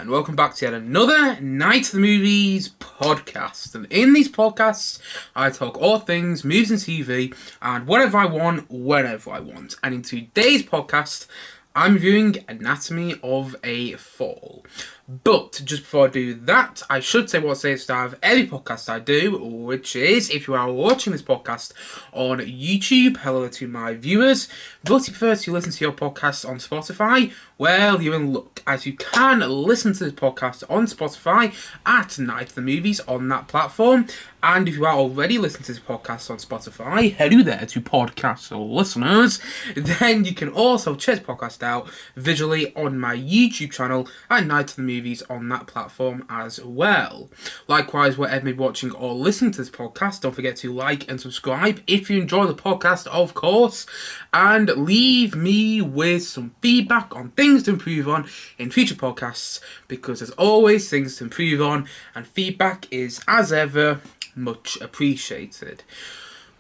and welcome back to yet another Night of the Movies podcast. And in these podcasts, I talk all things movies and TV, and whatever I want, whenever I want. And in today's podcast, I'm reviewing Anatomy of a Fall. But just before I do that, I should say what I say at the start of every podcast I do, which is, if you are watching this podcast on YouTube, hello to my viewers. But if you prefer to listen to your podcast on Spotify, well, you're in luck, as you can listen to this podcast on Spotify at Night of the Movies on that platform. And if you are already listening to this podcast on Spotify, hello there to podcast listeners, then you can also check this podcast out visually on my YouTube channel at Night of the Movies on that platform as well. Likewise, wherever you're watching or listening to this podcast, don't forget to like and subscribe if you enjoy the podcast, of course, and leave me with some feedback on things to improve on in future podcasts, because there's always things to improve on, and feedback is, as ever, much appreciated.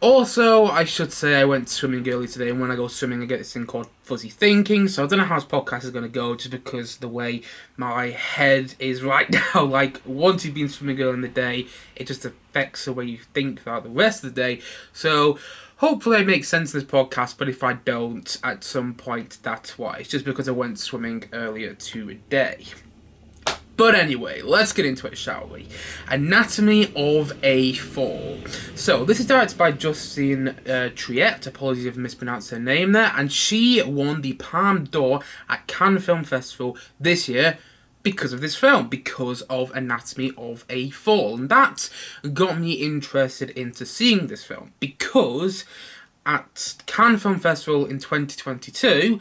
Also, I should say I went swimming early today, and when I go swimming I get this thing called fuzzy thinking, so I don't know how this podcast is going to go, just because the way my head is right now. Like, once you've been swimming early in the day, it just affects the way you think throughout the rest of the day. So hopefully I make sense in this podcast, but if I don't, at some point, that's why. It's just because I went swimming earlier today. But anyway, let's get into it, shall we? Anatomy of a Fall. So, this is directed by Justine Triet, apologies if I mispronounced her name there, and she won the Palme d'Or at Cannes Film Festival this year because of this film, because of Anatomy of a Fall. And that got me interested into seeing this film, because at Cannes Film Festival in 2022,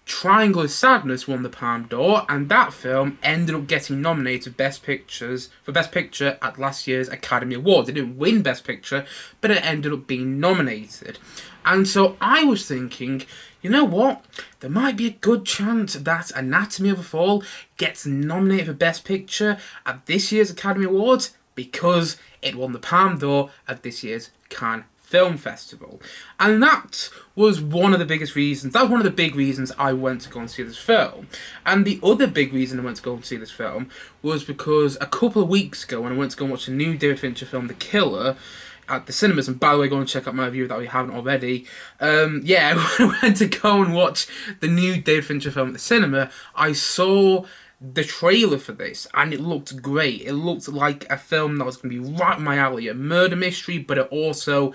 Triangle of Sadness won the Palme d'Or, and that film ended up getting nominated for Best Picture at last year's Academy Awards. It didn't win Best Picture, but it ended up being nominated. And so I was thinking, you know what? There might be a good chance that Anatomy of a Fall gets nominated for Best Picture at this year's Academy Awards, because it won the Palme d'Or at this year's Cannes Film Festival. And that was one of the biggest reasons, that was one of the big reasons I went to go and see this film. And the other big reason I went to go and see this film was because a couple of weeks ago, when I went to go and watch the new David Fincher film, The Killer, at the cinemas, and by the way, go and check out my review that we haven't already. I went to go and watch the new David Fincher film at the cinema. I saw the trailer for this, and it looked great. It looked like a film that was going to be right up my alley, a murder mystery, but it also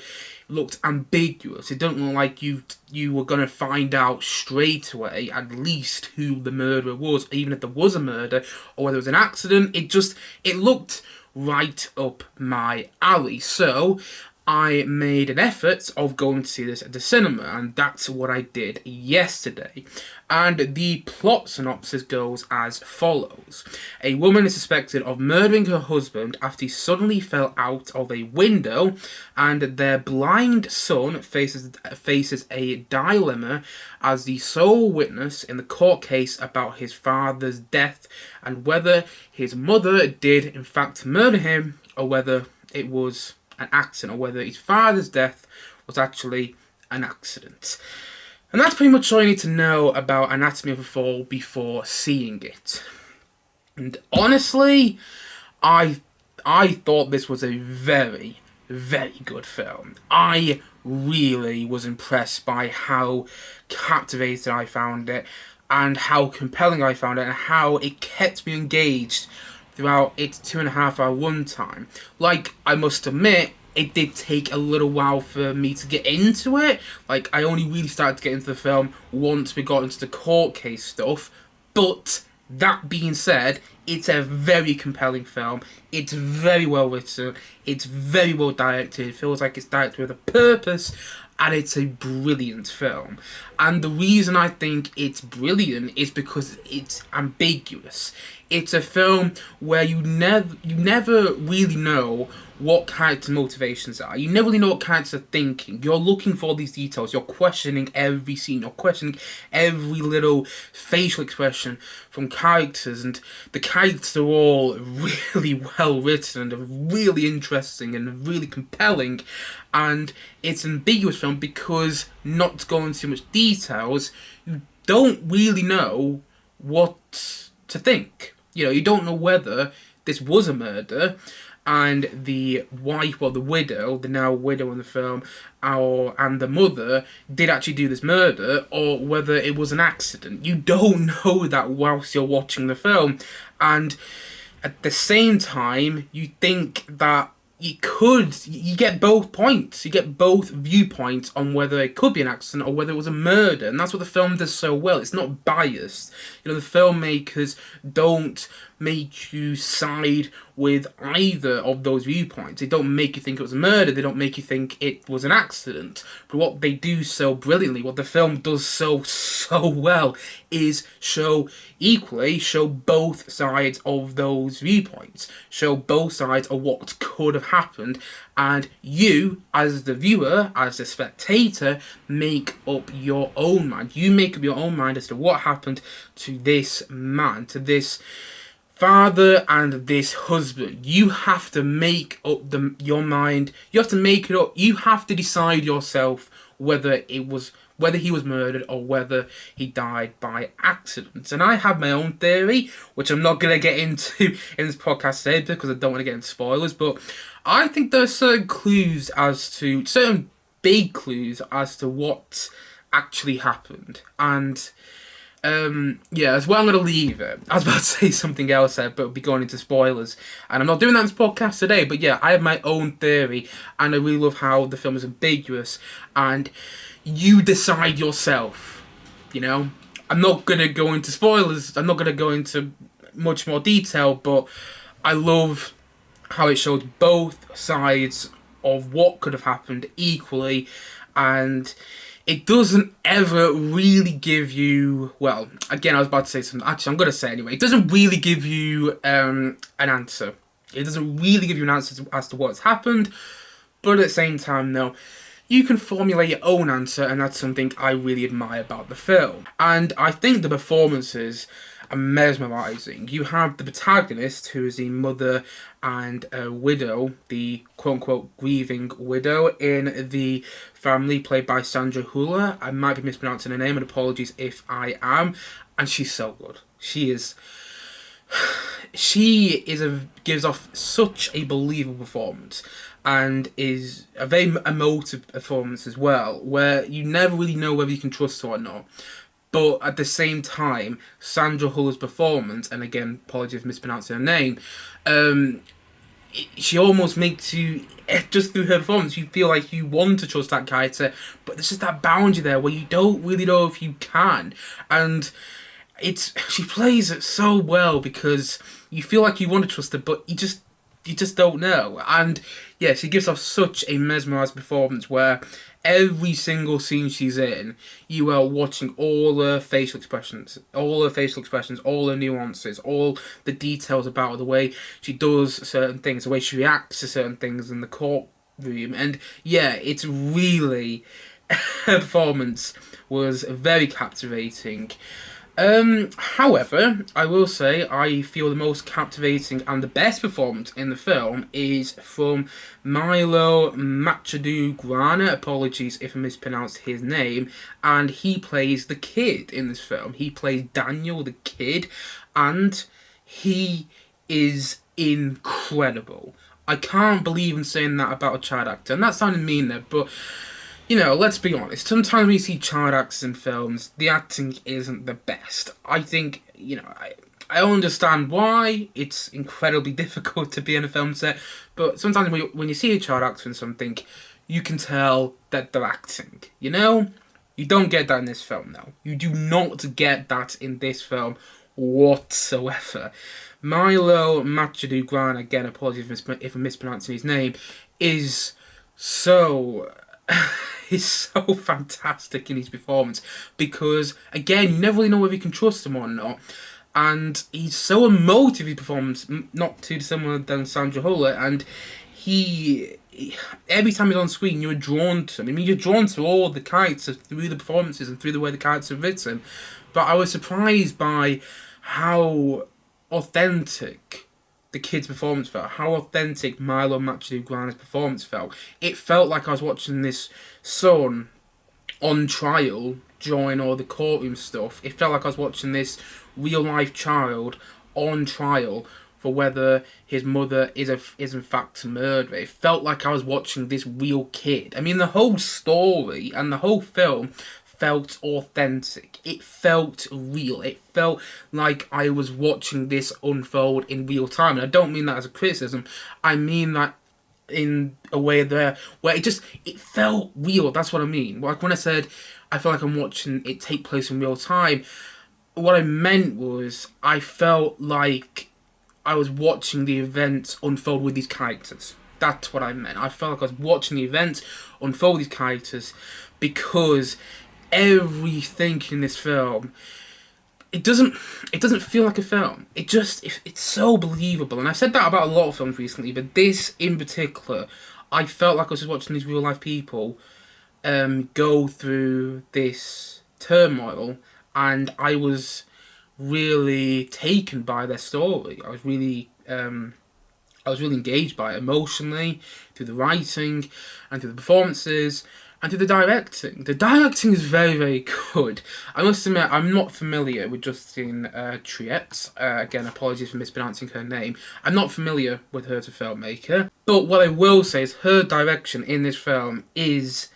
looked ambiguous. It didn't look like you were going to find out straight away, at least, who the murderer was, even if there was a murder, or whether it was an accident. It looked right up my alley. So I made an effort of going to see this at the cinema, and that's what I did yesterday. And the plot synopsis goes as follows. A woman is suspected of murdering her husband after he suddenly fell out of a window, and their blind son faces a dilemma as the sole witness in the court case about his father's death, and whether his mother did in fact murder him, or whether it was an accident, or whether his father's death was actually an accident. And that's pretty much all you need to know about Anatomy of a Fall before seeing it. And honestly, I thought this was a very, very good film. I really was impressed by how captivated I found it, and how compelling I found it, and how it kept me engaged throughout its 2.5 hour runtime. Like, I must admit, it did take a little while for me to get into it. Like, I only really started to get into the film once we got into the court case stuff. But that being said, it's a very compelling film. It's very well written. It's very well directed. It feels like it's directed with a purpose. And it's a brilliant film. And the reason I think it's brilliant is because it's ambiguous. It's a film where you never really know what character motivations are. You never really know what characters are thinking. You're looking for all these details. You're questioning every scene. You're questioning every little facial expression from characters. And the characters are all really well written and really interesting and really compelling. And it's an ambiguous film because, not to go into too much details, you don't really know what to think. You don't know whether this was a murder, and the wife, or the widow, the now widow in the film, and the mother did actually do this murder, or whether it was an accident. You don't know that whilst you're watching the film, and at the same time, you think that you get both points. You get both viewpoints on whether it could be an accident or whether it was a murder. And that's what the film does so well. It's not biased. The filmmakers don't make you side with either of those viewpoints. They don't make you think it was a murder. They don't make you think it was an accident. But what they do so brilliantly, what the film does so well, is show both sides of those viewpoints. Show both sides of what could have happened. And you, as the viewer, as the spectator, make up your own mind. You make up your own mind as to what happened to this man, to this father and this husband. You have to make up your mind. You have to make it up. You have to decide yourself whether he was murdered or whether he died by accident. And I have my own theory, which I'm not going to get into in this podcast today because I don't want to get into spoilers, but I think there are certain big clues as to what actually happened. And that's where I'm going to leave it. I was about to say something else there, but we'll be going into spoilers. And I'm not doing that in this podcast today, but yeah, I have my own theory, and I really love how the film is ambiguous, and you decide yourself. I'm not going to go into spoilers, I'm not going to go into much more detail, but I love how it shows both sides of what could have happened equally, and it doesn't ever really give you, well, again, I was about to say something, actually, I'm going to say it anyway. It doesn't really give you an answer. It doesn't really give you an answer as to what's happened, but at the same time, no, you can formulate your own answer, and that's something I really admire about the film. And I think the performances are mesmerising. You have the protagonist, who is a mother and a widow, the quote-unquote grieving widow in the family, played by Sandra Hüller. I might be mispronouncing her name, and apologies if I am. And she's so good. She gives off such a believable performance, and is a very emotive performance as well, where you never really know whether you can trust her or not. But at the same time, Sandra Hüller's performance, and again, apologies for mispronouncing her name, she almost makes you, just through her performance, you feel like you want to trust that character, but there's just that boundary there where you don't really know if you can. And she plays it so well because you feel like you want to trust her, but you just don't know. And yeah, she gives off such a mesmerising performance where every single scene she's in, you are watching all her facial expressions, all her nuances, all the details about her, the way she does certain things, the way she reacts to certain things in the courtroom. And yeah, it's really, her performance was very captivating. However, I will say I feel the most captivating and the best performance in the film is from Milo Machado-Grana. Apologies if I mispronounced his name. And he plays the kid in this film. He plays Daniel the kid, and he is incredible. I can't believe I'm saying that about a child actor, and that sounded mean there, but let's be honest. Sometimes when you see child actors in films, the acting isn't the best. I think, I understand why. It's incredibly difficult to be in a film set, but sometimes when you see a child actor in something, you can tell that they're acting. You don't get that in this film, though. You do not get that in this film whatsoever. Milo Machado-Grana, again, apologies if I'm mispronouncing his name, is so fantastic in his performance, because again, you never really know whether you can trust him or not, and he's so emotive in his performance, not too dissimilar than Sandra Hüller, and he every time he's on screen, you're drawn to him. I mean, you're drawn to all the characters through the performances and through the way the characters are written, but I was surprised by how authentic the kid's performance felt, how authentic Milo Machado-Grana's performance felt. It felt like I was watching this son on trial during all the courtroom stuff. It felt like I was watching this real-life child on trial for whether his mother is in fact a murderer. It felt like I was watching this real kid. I mean, the whole story and the whole film felt authentic. It felt real. It felt like I was watching this unfold in real time. And I don't mean that as a criticism. I mean that in a way there where it felt real. That's what I mean. Like when I said I feel like I'm watching it take place in real time, what I meant was I felt like I was watching the events unfold with these characters. That's what I meant. I felt like I was watching the events unfold with these characters because everything in this film, it doesn't feel like a film. It's so believable. And I've said that about a lot of films recently, but this in particular, I felt like I was just watching these real life people go through this turmoil, and I was really taken by their story. I was really engaged by it emotionally, through the writing and through the performances and through the directing. The directing is very, very good. I must admit, I'm not familiar with Justine Triet. Again, apologies for mispronouncing her name. I'm not familiar with her as a filmmaker. But what I will say is her direction in this film is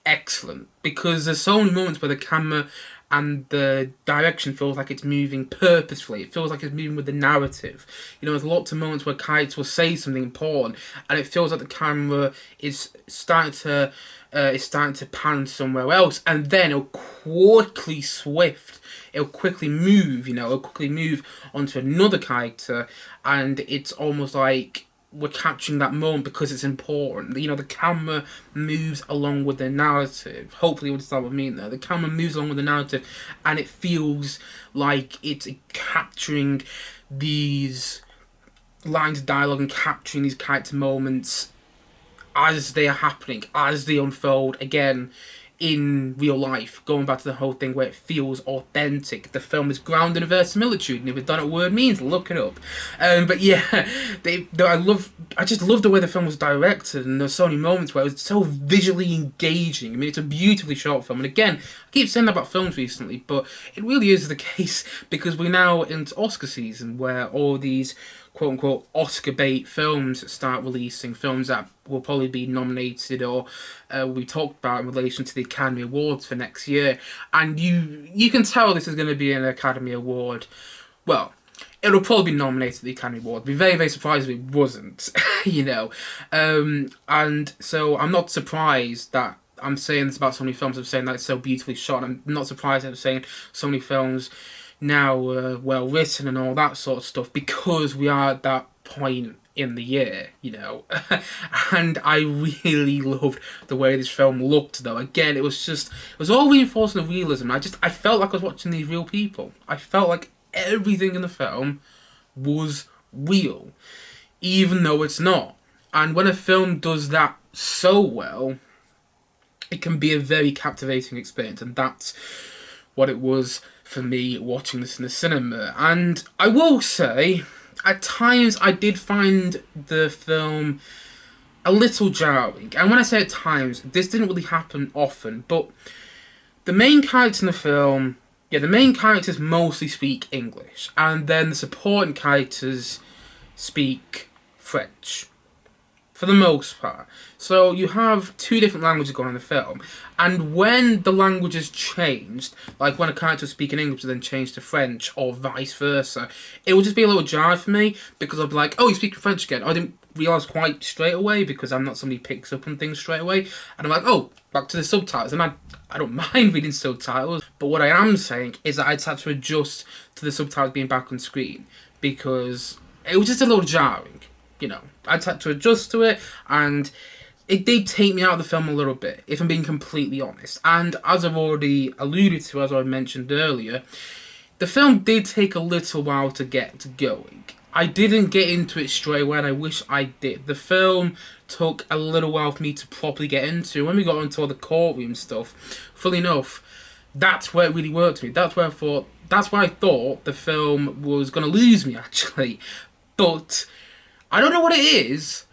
excellent, because there's so many moments where the camera and the direction feels like it's moving purposefully. It feels like it's moving with the narrative. You know, there's lots of moments where characters will say something important, and it feels like the camera is starting to pan somewhere else, and then it'll quickly move. You know, it'll quickly move onto another character, and it's almost like we're capturing that moment because it's important. You know, the camera moves along with the narrative. Hopefully you understand what I mean there. The camera moves along with the narrative, and it feels like it's capturing these lines of dialogue and capturing these character moments as they are happening, as they unfold again in real life. Going back to the whole thing where it feels authentic. The film is grounded in verisimilitude, and if you don't know what word means, look it up. But yeah, I just love the way the film was directed, and there's so many moments where it was so visually engaging. I mean, it's a beautifully shot film, and again, I keep saying that about films recently, but it really is the case, because we're now into Oscar season, where all these quote-unquote Oscar bait films start releasing, films that will probably be nominated or will be talked about in relation to the Academy Awards for next year. And you can tell this is going to be an Academy Award. Well, it'll probably be nominated for the Academy Award. I'd be very, very surprised if it wasn't, you know. And so I'm not surprised that I'm saying this about so many films. I'm saying that it's so beautifully shot. I'm not surprised that I'm saying so many films now well written and all that sort of stuff, because we are at that point in the year, you know. And I really loved the way this film looked, though. Again, it was all reinforcing the realism. I felt like I was watching these real people. I felt like everything in the film was real, even though it's not. And when a film does that so well, it can be a very captivating experience, and that's what it was for me watching this in the cinema. And I will say, at times I did find the film a little jarring. And when I say at times, this didn't really happen often, but the main characters in the film, the main characters mostly speak English, and then the supporting characters speak French, for the most part. So you have two different languages going on in the film, and when the languages changed, like when a character was speaking English and then changed to French, or vice versa, it would just be a little jarring for me, because I'd be like, oh, you're speaking French again. I didn't realise quite straight away, because I'm not somebody who picks up on things straight away, and I'm like, oh, back to the subtitles. And I don't mind reading subtitles, but what I am saying is that I'd had to adjust to the subtitles being back on screen, because it was just a little jarring. You know, I'd had to adjust to it, and it did take me out of the film a little bit, if I'm being completely honest. And as I've already alluded to, as I mentioned earlier, the film did take a little while to get going. I didn't get into it straight away, and I wish I did. The film took a little while for me to properly get into. When we got into all the courtroom stuff, funnily enough, that's where it really worked for me. That's where I thought the film was going to lose me, actually. But I don't know what it is.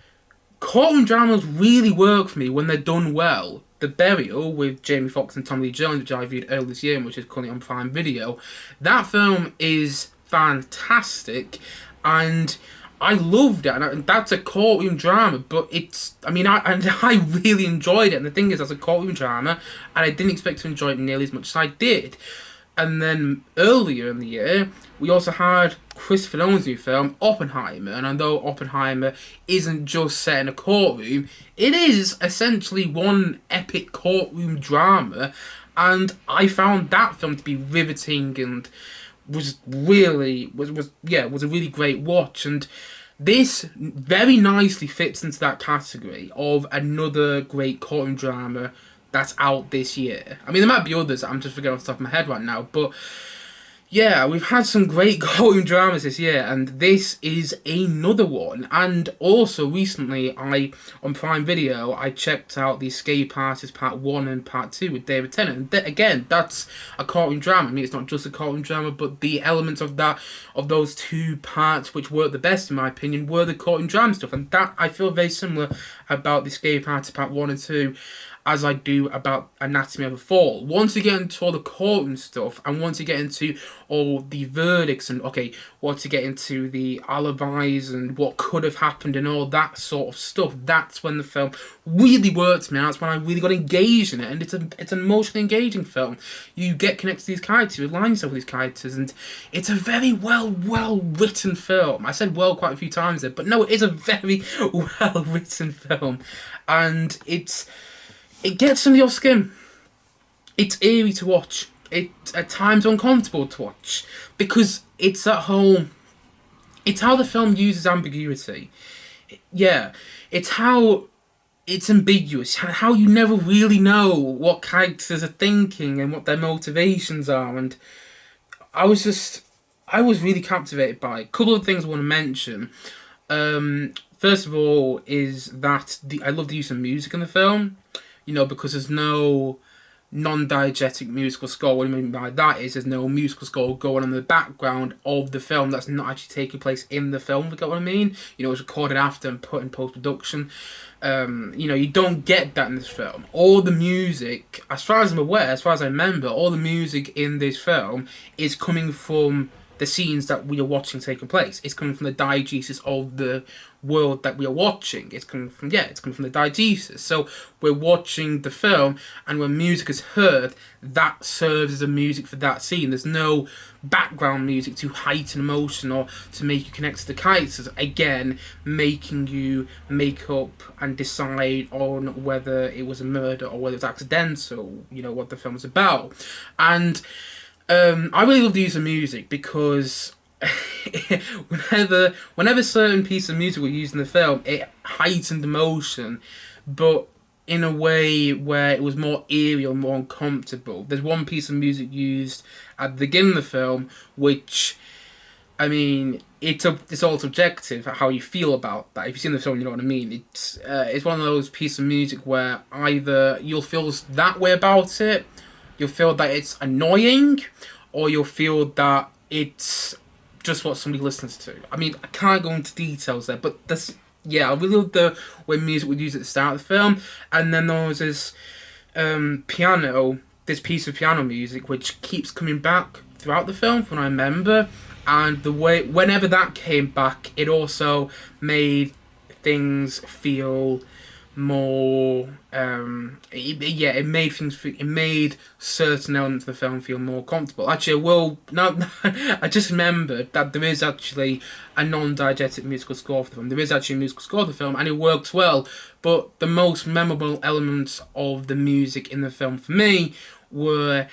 Courtroom dramas really work for me when they're done well. The Burial with Jamie Foxx and Tommy Lee Jones, which I reviewed earlier this year and which is currently on Prime Video, that film is fantastic, and I loved it, and that's a courtroom drama. But I really enjoyed it. And the thing is, that's a courtroom drama, and I didn't expect to enjoy it nearly as much as I did. And then earlier in the year, we also had Christopher Nolan's new film, Oppenheimer. And although Oppenheimer isn't just set in a courtroom, it is essentially one epic courtroom drama. And I found that film to be riveting and was a really great watch. And this very nicely fits into that category of another great courtroom drama that's out this year. I mean, there might be others that I'm just forgetting off the top of my head right now, but yeah, we've had some great courtroom dramas this year, and this is another one. And also, recently, on Prime Video, I checked out The Escape Artist Part 1 and Part 2 with David Tennant. And again, that's a courtroom drama. I mean, it's not just a courtroom drama, but the elements of those two parts which work the best, in my opinion, were the courtroom drama stuff. And that, I feel very similar about The Escape Artist Part 1 and 2 as I do about Anatomy of a Fall. Once you get into all the courtroom stuff, and once you get into all the verdicts, and once you get into the alibis and what could have happened and all that sort of stuff, that's when the film really worked me. That's when I really got engaged in it, and it's an emotionally engaging film. You get connected to these characters, you align yourself with these characters, and it's a very well written film. I said well quite a few times there, but no, it is a very well written film, and it gets under your skin. It's eerie to watch. It's at times uncomfortable to watch because it's at home. It's how the film uses ambiguity. Yeah, it's how it's ambiguous, how you never really know what characters are thinking and what their motivations are. And I was really captivated by it. A couple of things I want to mention. First of all is that I love the use of music in the film. Because there's no non-diegetic musical score. What I mean by that is there's no musical score going on in the background of the film that's not actually taking place in the film, you get what I mean? It's recorded after and put in post-production. You don't get that in this film. All the music, as far as I'm aware, as far as I remember, all the music in this film is coming from the scenes that we are watching taking place. It's coming from the diegesis of the world that we are watching. It's coming from the diegesis. So we're watching the film, and when music is heard, that serves as a music for that scene. There's no background music to heighten emotion or to make you connect to the characters. Again, making you make up and decide on whether it was a murder or whether it's accidental. What the film is about. And I really love the use of music because whenever certain piece of music were used in the film, it heightened emotion, but in a way where it was more eerie or more uncomfortable. There's one piece of music used at the beginning of the film, which, I mean, it's all subjective how you feel about that. If you've seen the film, you know what I mean. It's one of those pieces of music where either you'll feel that way about it, you'll feel that it's annoying, or you'll feel that it's just what somebody listens to. I mean, I can't go into details there, but I really love the way music would use at the start of the film, and then there was this piece of piano music which keeps coming back throughout the film, from what I remember, and the way, whenever that came back, it also made things feel more it made certain elements of the film feel more comfortable. Actually, I just remembered that there is actually a non-diegetic musical score for the film. There is actually a musical score for the film, and it works well, but the most memorable elements of the music in the film for me were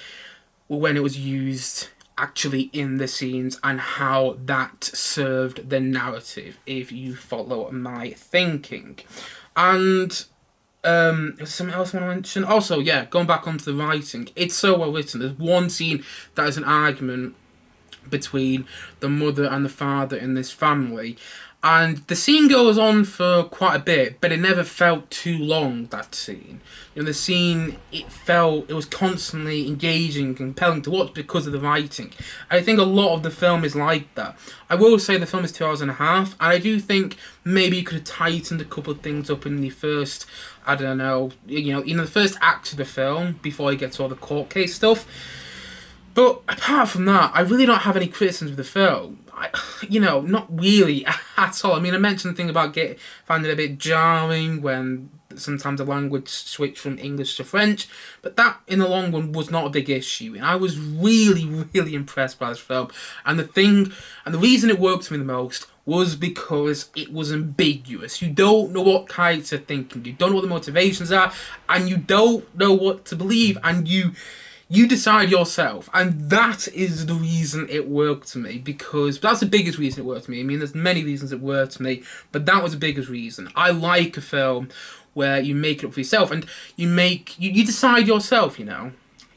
when it was used actually in the scenes and how that served the narrative, if you follow my thinking. And there's something else I want to mention. Also, going back onto the writing, it's so well written. There's one scene that is an argument between the mother and the father in this family, and the scene goes on for quite a bit, but it never felt too long, that scene. The scene, it was constantly engaging and compelling to watch because of the writing. I think a lot of the film is like that. I will say the film is 2 hours and a half, and I do think maybe you could have tightened a couple of things up in the first, the first act of the film, before you get to all the court case stuff. But apart from that, I really don't have any criticisms of the film. Not really at all. I mean, I mentioned the thing about finding it a bit jarring when sometimes the language switched from English to French, but that, in the long run, was not a big issue. And I was really, really impressed by this film. And the reason it worked for me the most was because it was ambiguous. You don't know what characters are thinking, you don't know what the motivations are, and you don't know what to believe, and you decide yourself. And that is the reason it worked to me, because that's the biggest reason it worked to me. I mean, there's many reasons it worked to me, but that was the biggest reason. I like a film where you make it up for yourself, and you decide yourself,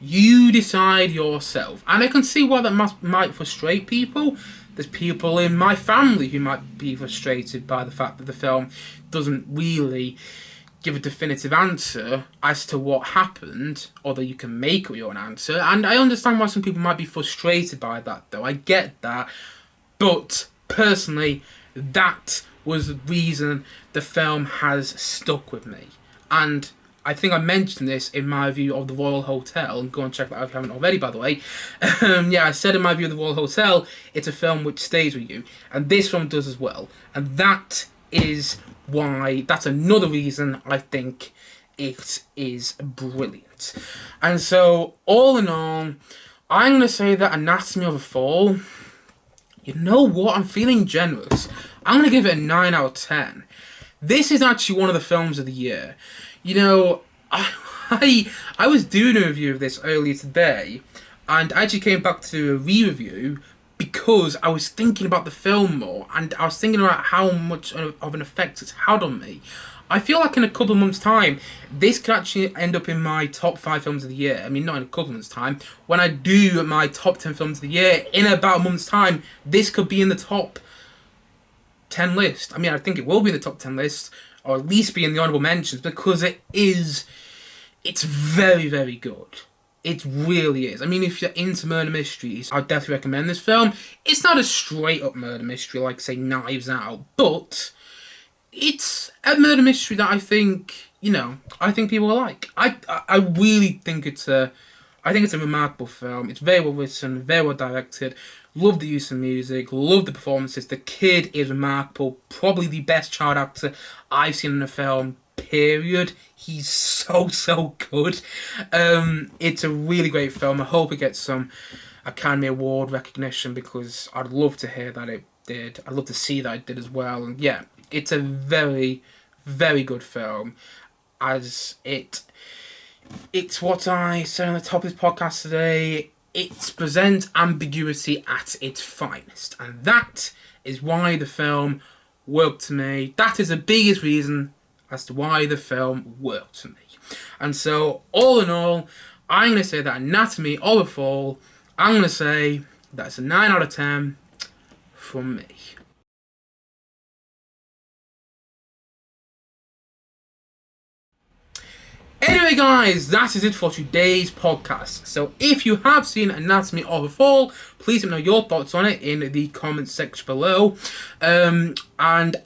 You decide yourself. And I can see why that might frustrate people. There's people in my family who might be frustrated by the fact that the film doesn't really give a definitive answer as to what happened, although you can make up your own answer. And I understand why some people might be frustrated by that, though. I get that. But personally, that was the reason the film has stuck with me. And I think I mentioned this in my review of The Royal Hotel, and go and check that out if you haven't already, by the way. I said in my review of The Royal Hotel, it's a film which stays with you, and this film does as well. And that's another reason I think it is brilliant. And so, all in all, I'm going to say that Anatomy of a Fall, you know what, I'm feeling generous. I'm going to give it a 9 out of 10. This is actually one of the films of the year. I was doing a review of this earlier today, and I actually came back to do a re-review because I was thinking about the film more, and I was thinking about how much of an effect it's had on me. I feel like in a couple of months' time, this could actually end up in my top 5 films of the year. I mean, not in a couple of months' time. When I do my top 10 films of the year, in about a month's time, this could be in the top 10 list. I mean, I think it will be in the top 10 list, or at least be in the honourable mentions, because it's very, very good. It really is. I mean, if you're into murder mysteries, I'd definitely recommend this film. It's not a straight-up murder mystery like, say, Knives Out, but it's a murder mystery that I think people will like. I really think it's a remarkable film. It's very well written, very well directed. Love the use of music, love the performances. The kid is remarkable. Probably the best child actor I've seen in a film, period. He's so good. It's a really great film. I hope it gets some Academy Award recognition, because I'd love to hear that it did. I'd love to see that it did as well. And yeah, it's a very, very good film. It's what I said on the top of this podcast today. It presents ambiguity at its finest. And that is why the film worked to me. That is the biggest reason as to why the film worked to me. And so, all in all, I'm going to say that Anatomy of a Fall, I'm going to say that's a 9 out of 10 from me. Anyway guys, that is it for today's podcast. So if you have seen Anatomy of a Fall, please let me know your thoughts on it in the comments section below. And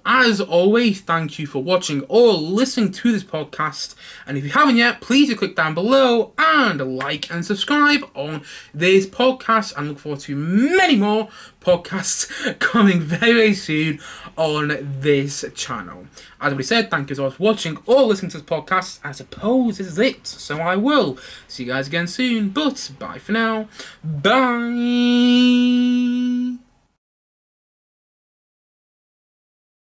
as always, thank you for watching or listening to this podcast. And if you haven't yet, please do click down below and like and subscribe on this podcast. And look forward to many more podcasts coming very, very soon on this channel. As I already said, thank you so much for watching or listening to this podcast. I suppose this is it, so I will see you guys again soon. But bye for now. Bye.